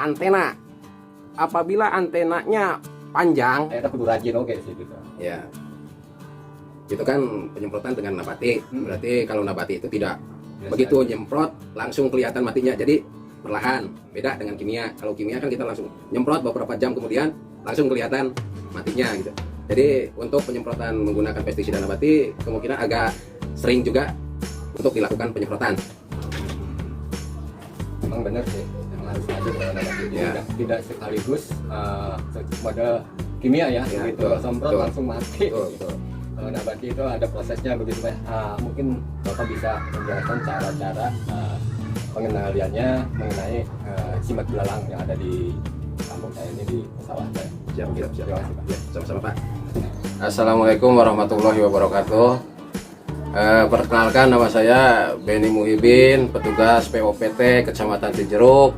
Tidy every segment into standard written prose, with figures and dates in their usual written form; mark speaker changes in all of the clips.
Speaker 1: antena. Apabila antenanya panjang,
Speaker 2: kudu rajin oke sih gitu.
Speaker 1: ya itu kan penyemprotan dengan nabati. Berarti kalau nabati itu tidak begitu nyemprot langsung kelihatan matinya, jadi perlahan. Beda dengan kimia. Kalau kimia kan kita langsung nyemprot beberapa jam kemudian langsung kelihatan matinya gitu. Jadi untuk penyemprotan menggunakan pestisida nabati kemungkinan agak sering juga untuk dilakukan penyemprotan.
Speaker 2: Memang benar sih, yang harus rajin kalau nabati itu tidak sekaligus pada kimia ya, begitu semprot langsung mati. Kalau nabati itu ada prosesnya begitu ya. Mungkin Bapak bisa menjelaskan cara-cara pengenaliannya mengenai simat belalang yang ada di kampung saya ini, di sawah saya.
Speaker 1: Siap.
Speaker 2: Terima kasih, Pak.
Speaker 1: Sama-sama, Pak. Assalamualaikum warahmatullahi wabarakatuh. Perkenalkan, nama saya Benny Muhibin, petugas POPT Kecamatan Cijeruk.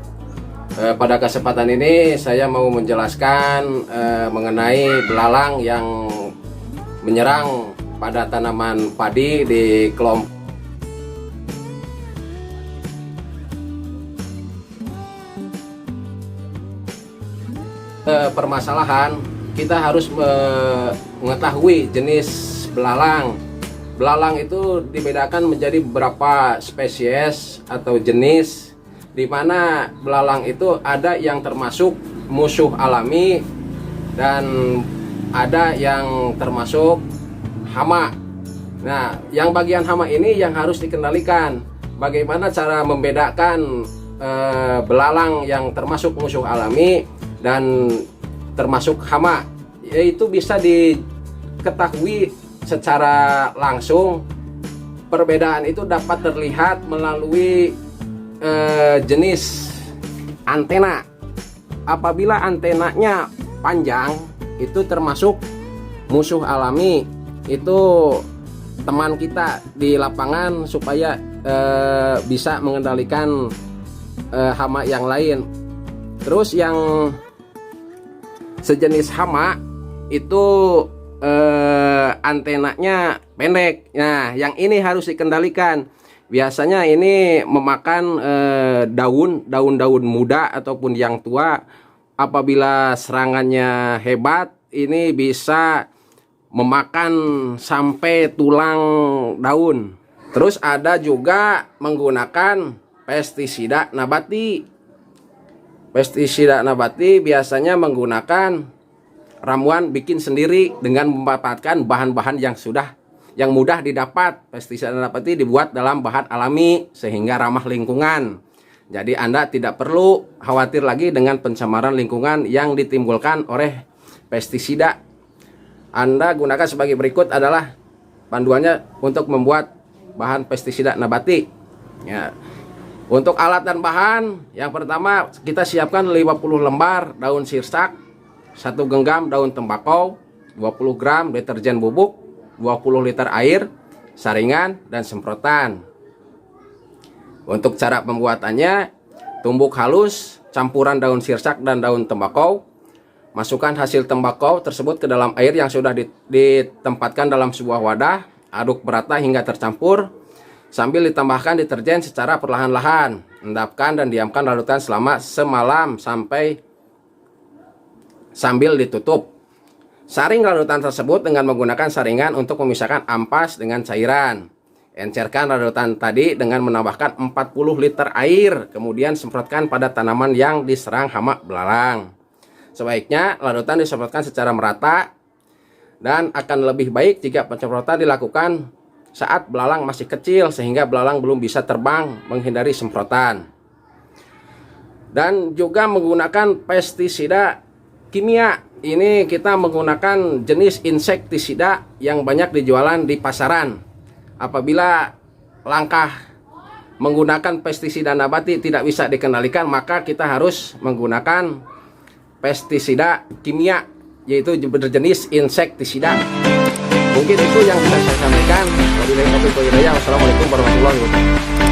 Speaker 1: Pada kesempatan ini saya mau menjelaskan mengenai belalang yang menyerang pada tanaman padi di kelompok permasalahan. Kita harus mengetahui jenis belalang. Belalang itu dibedakan menjadi beberapa spesies atau jenis, di mana belalang itu ada yang termasuk musuh alami dan ada yang termasuk hama. Nah, yang bagian hama ini yang harus dikendalikan. Bagaimana cara membedakan belalang yang termasuk musuh alami dan termasuk hama? Yaitu bisa diketahui secara langsung. Perbedaan itu dapat terlihat melalui jenis antena. Apabila antenanya panjang, itu termasuk musuh alami. Itu teman kita di lapangan supaya bisa mengendalikan hama yang lain. Terus yang sejenis hama itu antenanya pendek. Nah, yang ini harus dikendalikan. Biasanya ini memakan daun-daun muda ataupun yang tua. Apabila serangannya hebat, ini bisa memakan sampai tulang daun. Terus ada juga menggunakan pestisida nabati. Pestisida nabati biasanya menggunakan ramuan bikin sendiri dengan memanfaatkan bahan-bahan yang mudah didapat. Pestisida nabati dibuat dalam bahan alami sehingga ramah lingkungan. Jadi Anda tidak perlu khawatir lagi dengan pencemaran lingkungan yang ditimbulkan oleh pestisida. Anda gunakan sebagai berikut adalah panduannya untuk membuat bahan pestisida nabati. Ya. Untuk alat dan bahan, yang pertama kita siapkan 50 lembar daun sirsak, 1 genggam daun tembakau, 20 gram deterjen bubuk, 20 liter air, saringan, dan semprotan. Untuk cara pembuatannya, tumbuk halus campuran daun sirsak dan daun tembakau. Masukkan hasil tembakau tersebut ke dalam air yang sudah ditempatkan dalam sebuah wadah. Aduk merata hingga tercampur, sambil ditambahkan deterjen secara perlahan-lahan. Endapkan dan diamkan larutan selama semalam sambil ditutup. Saring larutan tersebut dengan menggunakan saringan untuk memisahkan ampas dengan cairan. Encerkan larutan tadi dengan menambahkan 40 liter air, kemudian semprotkan pada tanaman yang diserang hama belalang. Sebaiknya larutan disemprotkan secara merata, dan akan lebih baik jika penyemprotan dilakukan saat belalang masih kecil sehingga belalang belum bisa terbang menghindari semprotan. Dan juga menggunakan pestisida kimia. Ini kita menggunakan jenis insektisida yang banyak dijualan di pasaran. Apabila langkah menggunakan pestisida nabati tidak bisa dikendalikan, maka kita harus menggunakan pestisida kimia, yaitu berjenis insektisida. Mungkin itu yang bisa saya sampaikan. Wassalamualaikum warahmatullahi wabarakatuh.